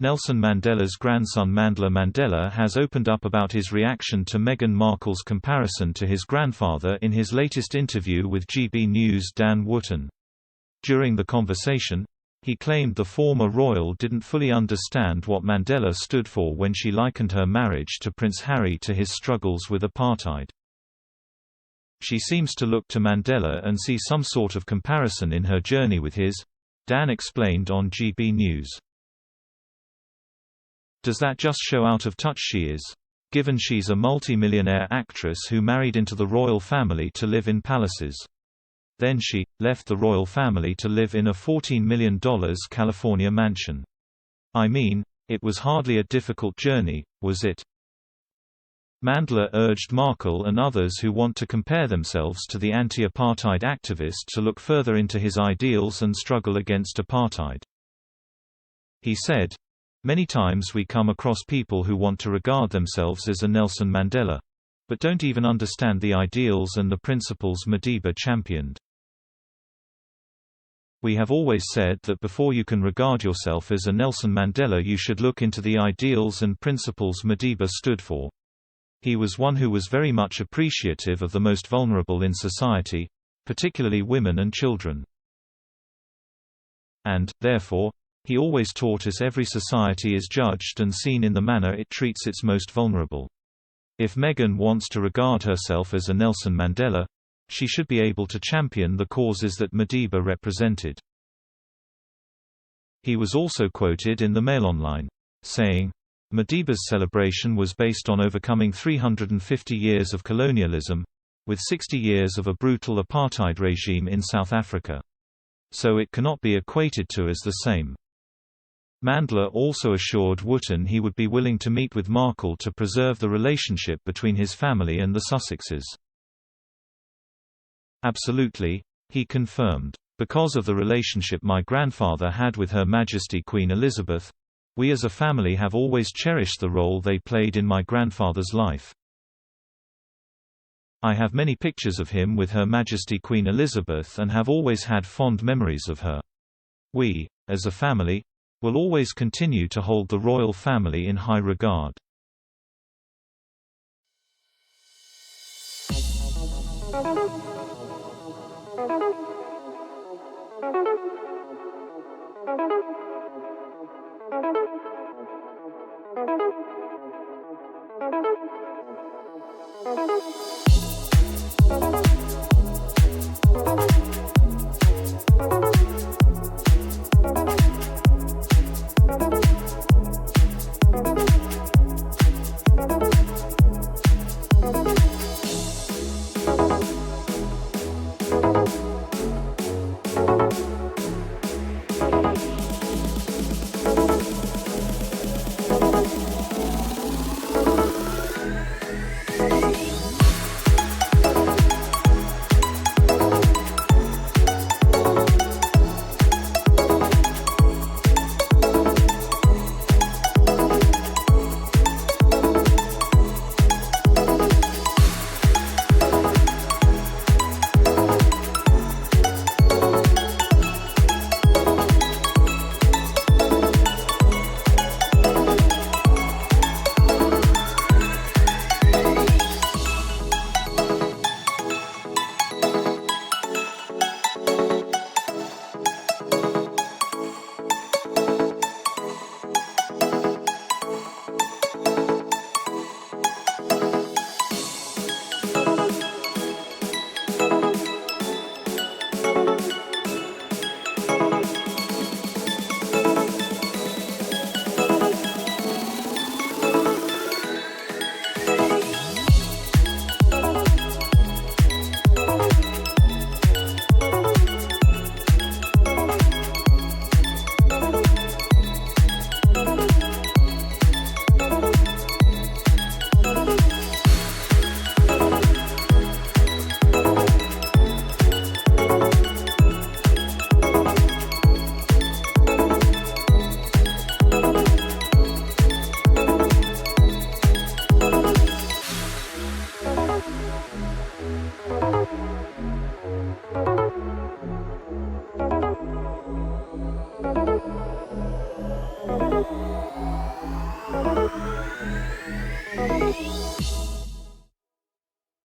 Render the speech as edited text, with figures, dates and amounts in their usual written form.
Nelson Mandela's grandson Mandla Mandela has opened up about his reaction to Meghan Markle's comparison to his grandfather in his latest interview with GB News Dan Wootton. During the conversation, he claimed the former royal didn't fully understand what Mandela stood for when she likened her marriage to Prince Harry to his struggles with apartheid. She seems to look to Mandela and see some sort of comparison in her journey with his, Dan explained on GB News. Does that just show out of touch she is? Given she's a multi-millionaire actress who married into the royal family to live in palaces. Then she left the royal family to live in a $14 million California mansion. I mean, it was hardly a difficult journey, was it? Mandela urged Markle and others who want to compare themselves to the anti-apartheid activist to look further into his ideals and struggle against apartheid. He said, "Many times we come across people who want to regard themselves as a Nelson Mandela, but don't even understand the ideals and the principles Madiba championed. We have always said that before you can regard yourself as a Nelson Mandela you should look into the ideals and principles Madiba stood for. He was one who was very much appreciative of the most vulnerable in society, particularly women and children. And, therefore, he always taught us every society is judged and seen in the manner it treats its most vulnerable. If Meghan wants to regard herself as a Nelson Mandela, she should be able to champion the causes that Madiba represented." He was also quoted in the Mail Online, saying, "Madiba's celebration was based on overcoming 350 years of colonialism, with 60 years of a brutal apartheid regime in South Africa. So it cannot be equated to as the same." Mandela also assured Wootton he would be willing to meet with Markle to preserve the relationship between his family and the Sussexes. "Absolutely," he confirmed. "Because of the relationship my grandfather had with Her Majesty Queen Elizabeth, we as a family have always cherished the role they played in my grandfather's life. I have many pictures of him with Her Majesty Queen Elizabeth and have always had fond memories of her. We, as a family, will always continue to hold the royal family in high regard."